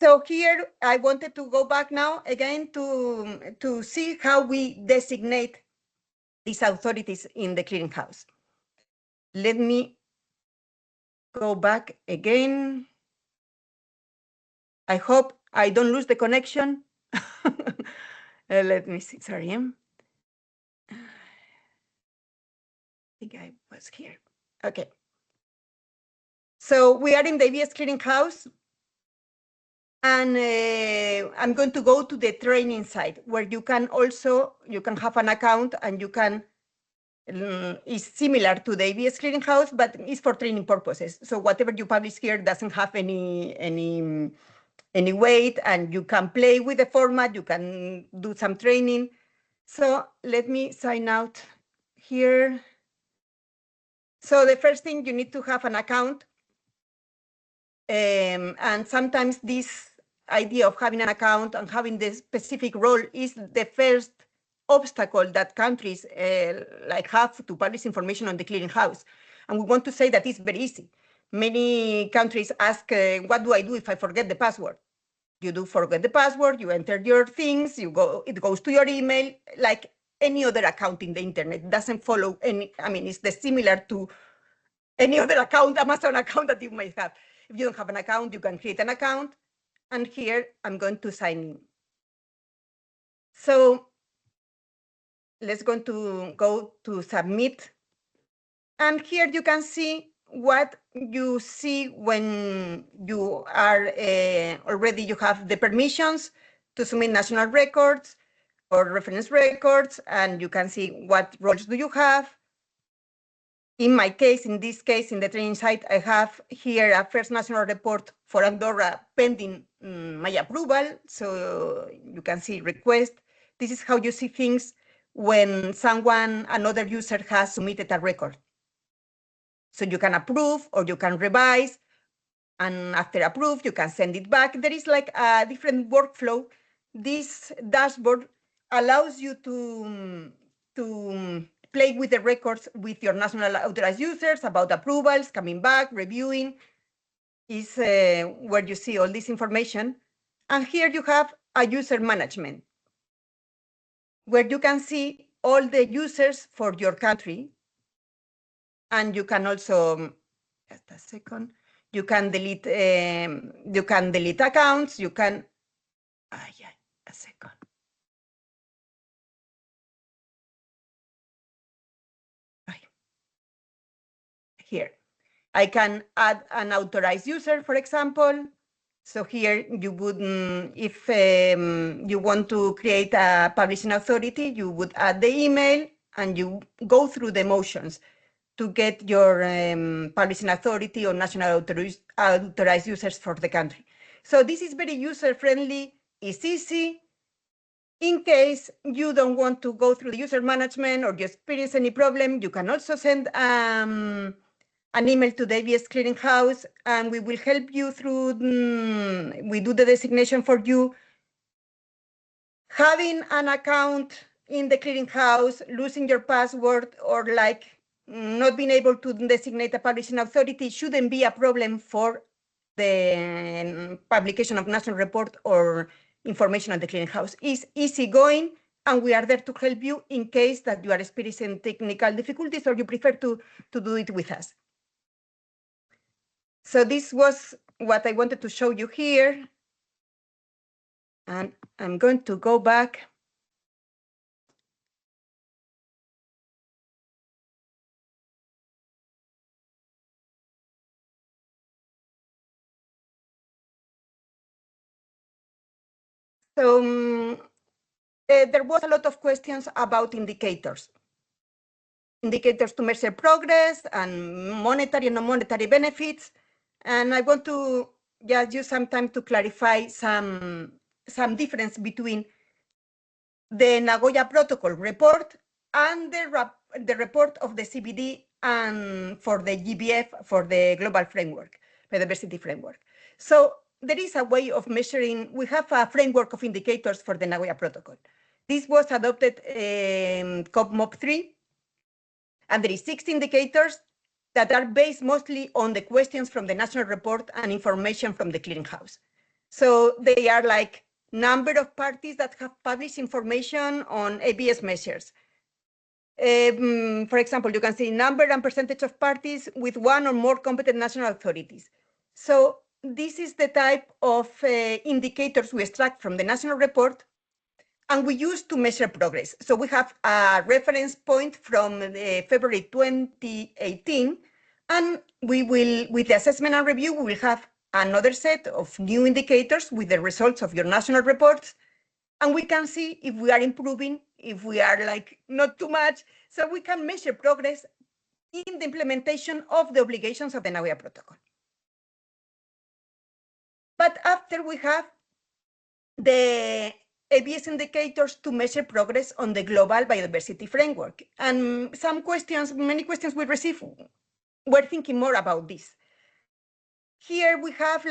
S4: So here I wanted to go back now again to see how we designate these authorities in the clearinghouse. Let me go back again. I hope I don't lose the connection. Let me see, sorry. I think I was here. Okay. So we are in the ABS clearinghouse. And I'm going to go to the training site where you can have an account and you can, is similar to the ABS clearinghouse, but it's for training purposes. So whatever you publish here doesn't have any weight, and you can play with the format, you can do some training. So let me sign out here. So the first thing, you need to have an account. And sometimes this idea of having an account and having the specific role is the first obstacle that countries have to publish information on the clearinghouse. And we want to say that it's very easy. Many countries ask, what do I do if I forget the password? You do forget the password, you enter your things, it goes to your email, like any other account in the internet. It doesn't follow it's similar to any other account, Amazon account that you may have. If you don't have an account, you can create an account. And here I'm going to sign in. So let's go to submit. And here you can see what you see when you are already, you have the permissions to submit national records or reference records, and you can see what roles do you have. In my case, in this case, in the training site, I have here a first national report for Andorra pending my approval. So you can see request. This is how you see things when another user has submitted a record. So you can approve or you can revise. And after approve, you can send it back. There is like a different workflow. This dashboard allows you to play with the records with your national authorized users about approvals, coming back, reviewing, is where you see all this information. And here you have a user management, where you can see all the users for your country. And you can also, just a second, you can delete accounts, you can, yeah, a second. Here, I can add an authorized user, for example. So here you would, if you want to create a publishing authority, you would add the email and you go through the motions to get your publishing authority or national authorized users for the country. So this is very user-friendly, it's easy. In case you don't want to go through the user management or you experience any problem, you can also send an email to the ABS clearinghouse, and we will help you through, we do the designation for you. Having an account in the clearinghouse, losing your password, or not being able to designate a publishing authority shouldn't be a problem for the publication of national report or information on the clearinghouse. It's easygoing, and we are there to help you in case that you are experiencing technical difficulties or you prefer to do it with us. So this was what I wanted to show you here. And I'm going to go back. So there was a lot of questions about indicators to measure progress and monetary and non-monetary benefits. And I want to just use some time to clarify some difference between the Nagoya Protocol report and the report of the CBD and for the GBF, for the Global Framework, Biodiversity Framework. So there is a way of measuring. We have a framework of indicators for the Nagoya Protocol. This was adopted in COP-MOP3, and there is 6 indicators that are based mostly on the questions from the national report and information from the clearinghouse. So they are like number of parties that have published information on ABS measures. For example, you can see number and percentage of parties with 1 or more competent national authorities. So this is the type of indicators we extract from the national report and we use to measure progress. So we have a reference point from February 2018, and we will, with the assessment and review, we will have another set of new indicators with the results of your national reports, and we can see if we are improving, if we are like not too much, so we can measure progress in the implementation of the obligations of the Nagoya Protocol. But after we have the ABS indicators to measure progress on the global biodiversity framework. And many questions we received were thinking more about this. Here we have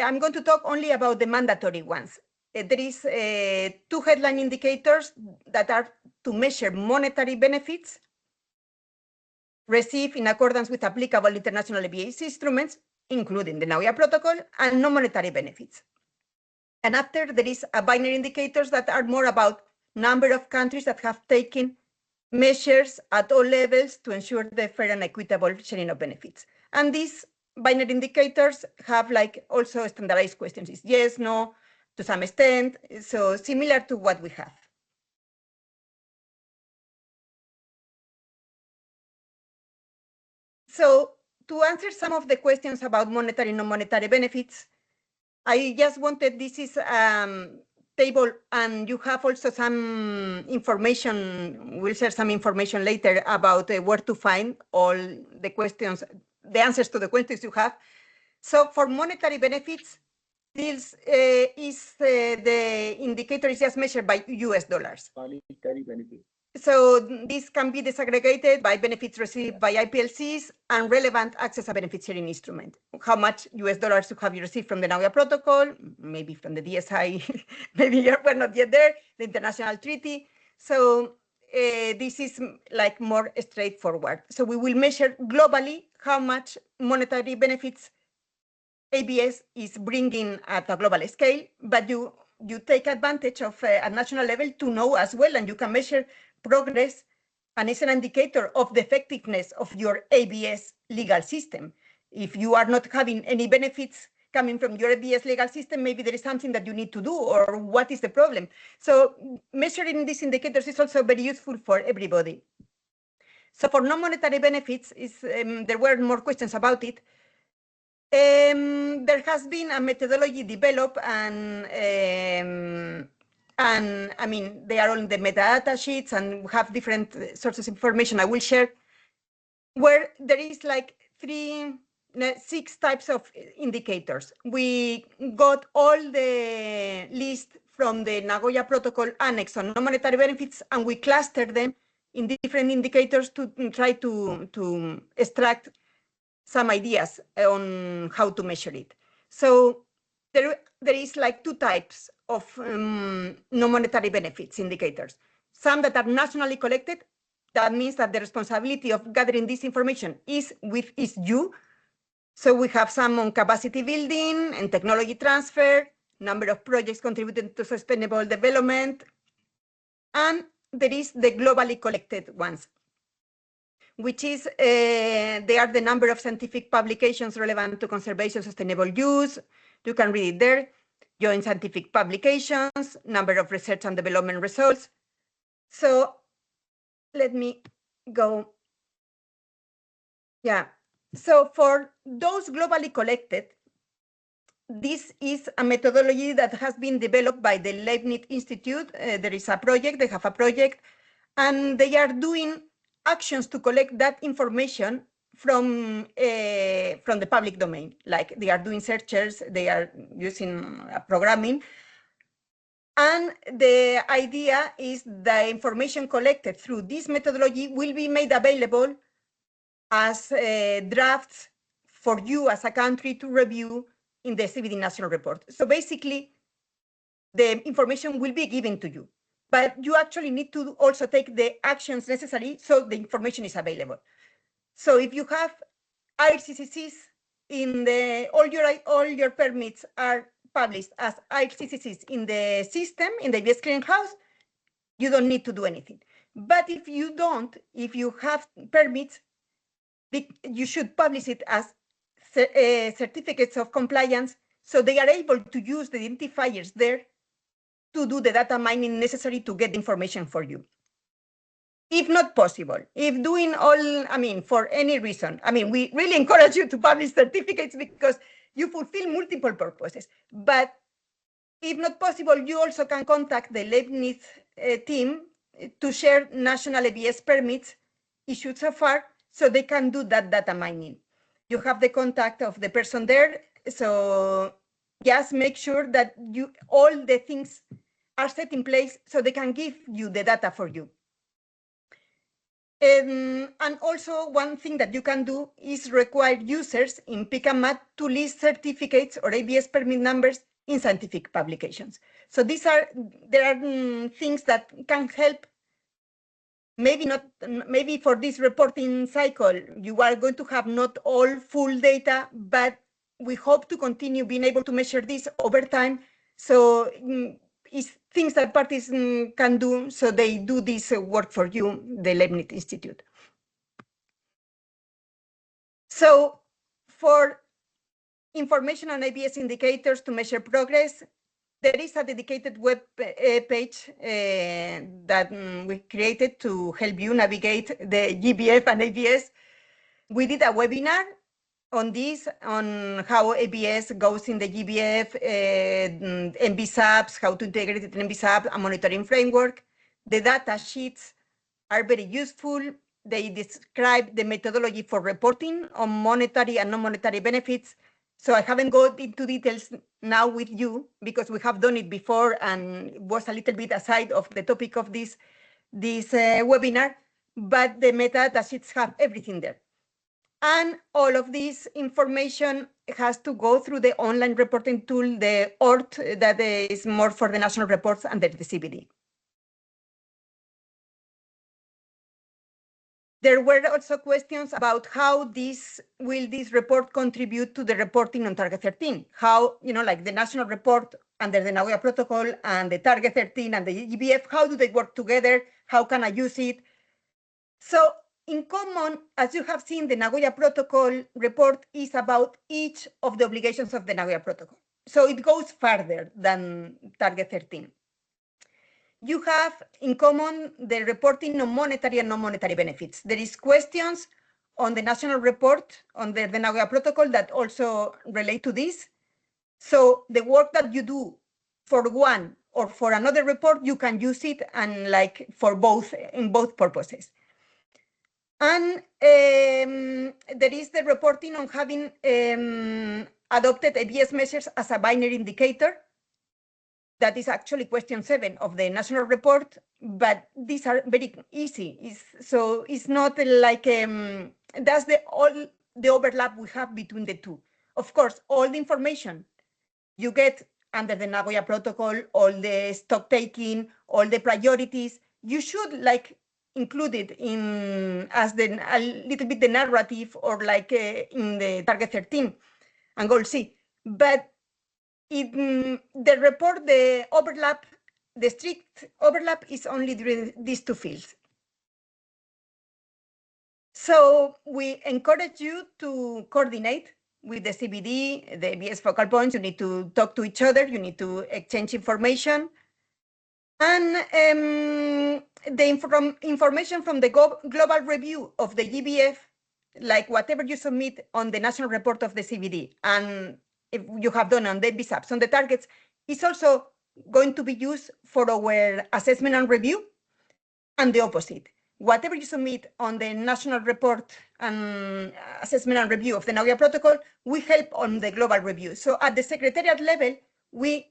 S4: I'm going to talk only about the mandatory ones. There is 2 headline indicators that are to measure monetary benefits received in accordance with applicable international ABS instruments, including the Nagoya Protocol, and non-monetary benefits. And after, there is a binary indicators that are more about number of countries that have taken measures at all levels to ensure the fair and equitable sharing of benefits. And these binary indicators have also standardized questions. It's yes, no, to some extent, so similar to what we have. So to answer some of the questions about monetary and non-monetary benefits, I just wanted, this is table, and you have also some information, we'll share some information later about where to find all the questions, the answers to the questions you have. So for monetary benefits, this the indicator is just measured by US dollars. Monetary benefits. So this can be disaggregated by benefits received by IPLCs and relevant access and benefit sharing instrument. How much US dollars have you received from the Nagoya Protocol, maybe from the DSI, maybe we're not yet there, the international treaty. So this is more straightforward. So we will measure globally how much monetary benefits ABS is bringing at a global scale, but you take advantage of a national level to know as well, and you can measure progress, and it's an indicator of the effectiveness of your ABS legal system. If you are not having any benefits coming from your ABS legal system, maybe there is something that you need to do, or what is the problem? So measuring these indicators is also very useful for everybody. So for non-monetary benefits, there were more questions about it. There has been a methodology developed, and I mean, they are all in the metadata sheets and have different sources of information I will share, where there is 6 types of indicators. We got all the list from the Nagoya Protocol annex on non-monetary benefits, and we clustered them in different indicators to try to extract some ideas on how to measure it. So there is 2 types of non-monetary benefits indicators. Some that are nationally collected. That means that the responsibility of gathering this information is you. So we have some on capacity building and technology transfer, number of projects contributing to sustainable development, and there is the globally collected ones, which is they are the number of scientific publications relevant to conservation, sustainable use. You can read it there. Joint scientific publications, number of research and development results. So let me go. Yeah. So for those globally collected, this is a methodology that has been developed by the Leibniz Institute. There is a project, they have a project, and they are doing actions to collect that information from the public domain. Like they are doing searches, they are using programming. And the idea is the information collected through this methodology will be made available as drafts for you as a country to review in the CBD National Report. So basically, the information will be given to you, but you actually need to also take the actions necessary so the information is available. So if you have IRCCCs in the, all your permits are published as IRCCCs in the system, in the ABS clearinghouse, you don't need to do anything. But if you don't, if you have permits, you should publish it as certificates of compliance, so they are able to use the identifiers there to do the data mining necessary to get the information for you. If not possible, if doing all, for any reason, we really encourage you to publish certificates because you fulfill multiple purposes. But if not possible, you also can contact the Leibniz team to share national ABS permits issued so far, so they can do that data mining. You have the contact of the person there, so just make sure that all the things are set in place so they can give you the data for you. And also one thing that you can do is require users in PIC-and-MAT to list certificates or ABS permit numbers in scientific publications. So there are things that can help. Maybe for this reporting cycle, you are going to have not all full data, but we hope to continue being able to measure this over time. So it's things that parties can do, so they do this work for you, the Leibniz Institute. So for information on ABS indicators to measure progress, there is a dedicated web page that we created to help you navigate the GBF and ABS. We did a webinar on this, on how ABS goes in the GBF, MBSAPs, how to integrate it in MBSAP, a monitoring framework. The data sheets are very useful. They describe the methodology for reporting on monetary and non-monetary benefits. So I haven't gone into details now with you because we have done it before and it was a little bit aside of the topic of this webinar, but the metadata sheets have everything there. And all of this information has to go through the online reporting tool, the ORT, that is more for the national reports under the CBD. There were also questions about how this report contribute to the reporting on Target 13? How, like the national report under the Nagoya Protocol and the Target 13 and the GBF, how do they work together? How can I use it? So in common, as you have seen, the Nagoya Protocol report is about each of the obligations of the Nagoya Protocol. So it goes further than Target 13. You have in common the reporting on monetary and non-monetary benefits. There is questions on the national report under the Nagoya Protocol that also relate to this. So the work that you do for one or for another report, you can use it and for both, in both purposes. And there is the reporting on having adopted ABS measures as a binary indicator. That is actually question 7 of the national report, but these are very easy. So it's not like, that's all the overlap we have between the two. Of course, all the information you get under the Nagoya Protocol, all the stock taking, all the priorities, you should included in as a little bit the narrative or like in the target 13 and goal C. But in the report, the strict overlap is only during these two fields. So we encourage you to coordinate with the CBD, the ABS focal points. You need to talk to each other. You need to exchange information. And the information from the global review of the GBF, like whatever you submit on the national report of the CBD, and if you have done on the BSAPs, on the targets, is also going to be used for our assessment and review, and the opposite. Whatever you submit on the national report and assessment and review of the Nagoya Protocol, we help on the global review. So at the Secretariat level, we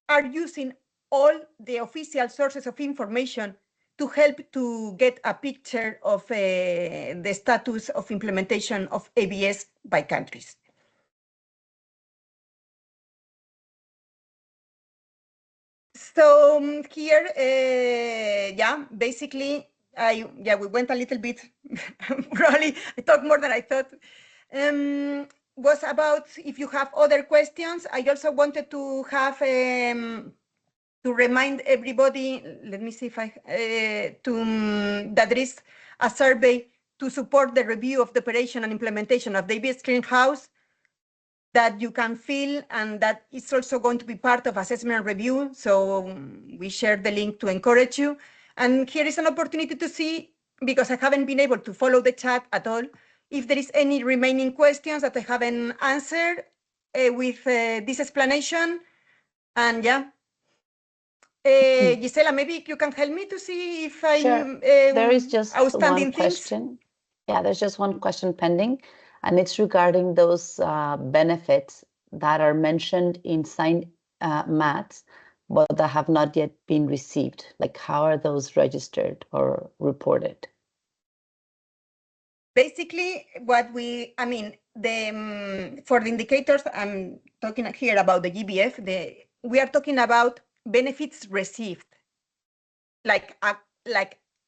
S4: are using all the official sources of information to help to get a picture of the status of implementation of ABS by countries. So here, basically, we went a little bit, probably I talked more than I thought. Was about if you have other questions. I also wanted to have to remind everybody, let me see if I, that there is a survey to support the review of the operation and implementation of the ABS clearinghouse that you can fill, and that is also going to be part of assessment and review. So we share the link to encourage you. And here is an opportunity to see, because I haven't been able to follow the chat at all, if there is any remaining questions that I haven't answered with this explanation. And Gisela, maybe you can help me to see if I'm
S2: There is just
S4: outstanding
S2: one
S4: things.
S2: question. Yeah, there's just one question pending, and it's regarding those benefits that are mentioned in signed mats, but that have not yet been received. Like, how are those registered or reported?
S4: Basically, what for the indicators, I'm talking here about the GBF. We are talking about benefits received, like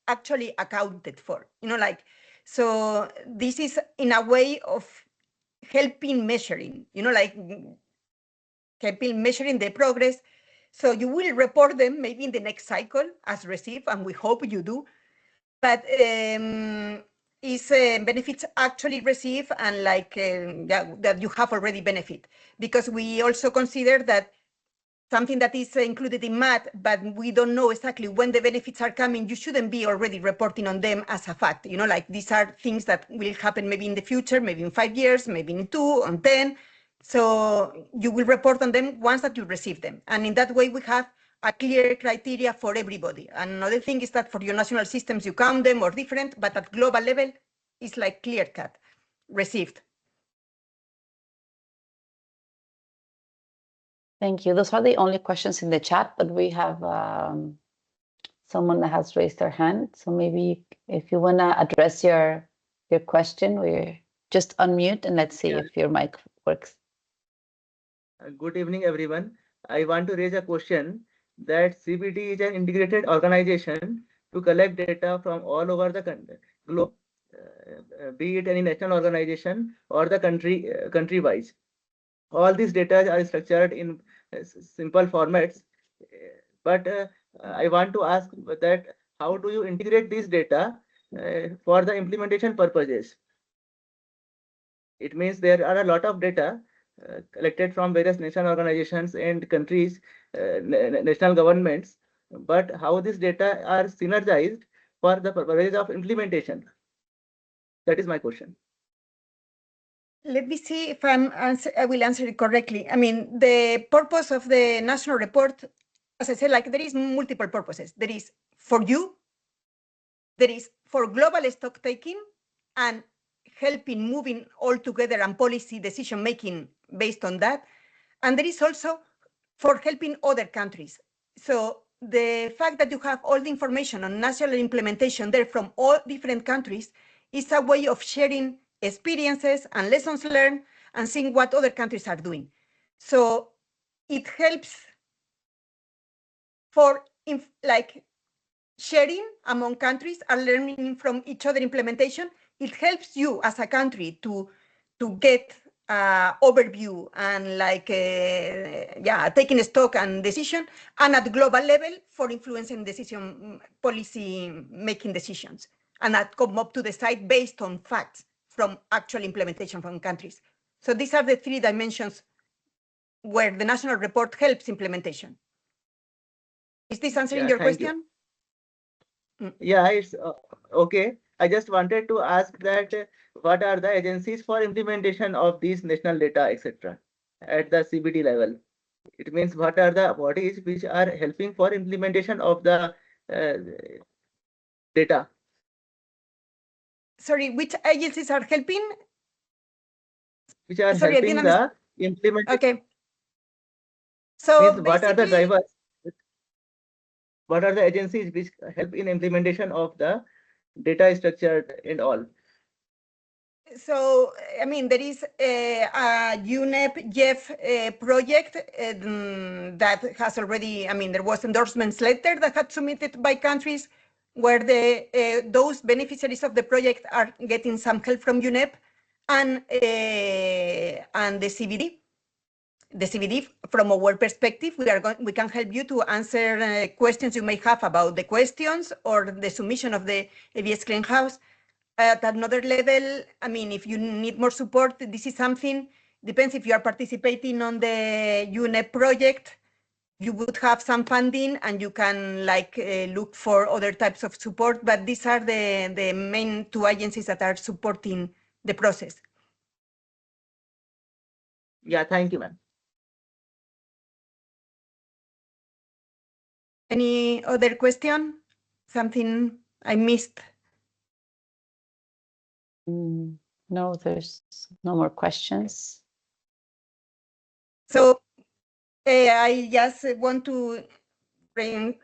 S4: actually accounted for. So this is in a way of helping measuring. Helping measuring the progress. So you will report them maybe in the next cycle as received, and we hope you do. But is benefits actually received and that you have already benefit, because we also consider that something that is included in MAT, but we don't know exactly when the benefits are coming, you shouldn't be already reporting on them as a fact. These are things that will happen maybe in the future, maybe in 5 years, maybe in 2 or 10. So you will report on them once that you receive them. And in that way, we have a clear criteria for everybody. And another thing is that for your national systems, you count them or different, but at global level, it's like clear cut, received.
S2: Thank you. Those are the only questions in the chat, but we have someone that has raised their hand. So maybe if you want to address your question, we're just unmute and let's see if your mic works.
S5: Good evening, everyone. I want to raise a question that CBD is an integrated organization to collect data from all over the globe, be it any national organization or the country-wise. All these data are structured in simple formats, but I want to ask that how do you integrate this data for the implementation purposes? It means there are a lot of data collected from various national organizations and countries, national governments, but how this data are synergized for the purpose of implementation? That is my question.
S4: Let me see if I will answer it correctly. The purpose of the national report, as I said, there is multiple purposes. There is for you, there is for global stock taking and helping moving all together and policy decision making based on that. And there is also for helping other countries. So the fact that you have all the information on national implementation there from all different countries is a way of sharing experiences and lessons learned and seeing what other countries are doing. So it helps for sharing among countries are learning from each other implementation. It helps you as a country to get overview and taking stock and decision, and at global level for influencing decision policy making decisions, and that come up to the site based on facts from actual implementation from countries. So these are the three dimensions where the national report helps implementation. Is this answering your question?
S5: Yeah, it's okay. I just wanted to ask that what are the agencies for implementation of these national data, etc., at the CBD level? It means what are the bodies which are helping for implementation of the data?
S4: Sorry, which agencies are helping?
S5: Which are
S4: Sorry,
S5: helping the implementation.
S4: Okay. So
S5: means what are the drivers? What are the agencies which help in implementation of the data structure and all?
S4: So, I mean, there is a UNEP JEF project that has already, I mean, there was endorsements letter that had submitted by countries where those beneficiaries of the project are getting some help from UNEP and the CBD. The CBD, from our perspective, we can help you to answer questions you may have about the questions or the submission of the ABS clearinghouse. At another level, I mean, if you need more support, this is something, depends if you are participating on the UNEP project, you would have some funding and you can look for other types of support, but these are the main two agencies that are supporting the process.
S5: Yeah, thank you, ma'am.
S4: Any other question? Something I missed?
S2: No, there's no more questions.
S4: So I just want to say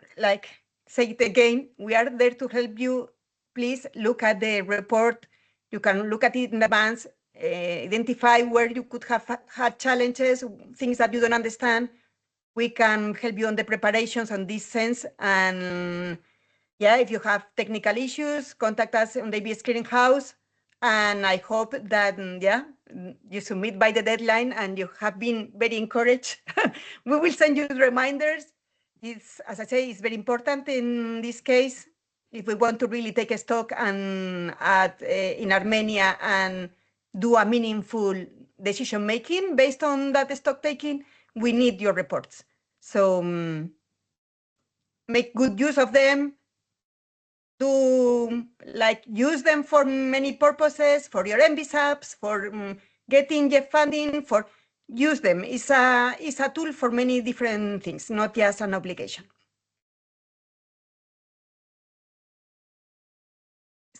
S4: it again, we are there to help you. Please look at the report. You can look at it in advance, identify where you could have had challenges, things that you don't understand. We can help you on the preparations on this sense. And yeah, if you have technical issues, contact us on the ABS Clearinghouse. And I hope that, you submit by the deadline and you have been very encouraged. We will send you reminders. It's, as I say, it's very important in this case. If we want to really take a stock and in Armenia and do a meaningful decision making based on that stock taking, we need your reports. So make good use of them. To use them for many purposes, for your MBSAPs, for getting your funding, for use them. It's a tool for many different things, not just an obligation.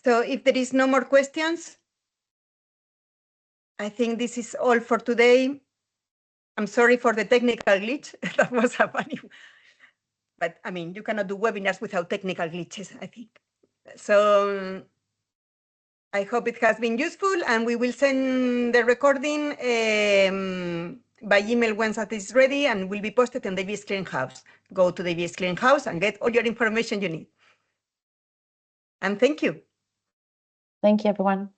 S4: So if there is no more questions, I think this is all for today. I'm sorry for the technical glitch. That was a funny, but I mean, you cannot do webinars without technical glitches, I think. So I hope it has been useful, and we will send the recording by email once that is ready, and will be posted on the ABS Clearinghouse. Go to the ABS Clearinghouse and get all your information you need. And thank you.
S2: Thank you, everyone.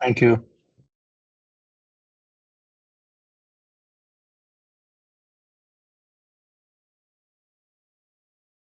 S6: Thank you.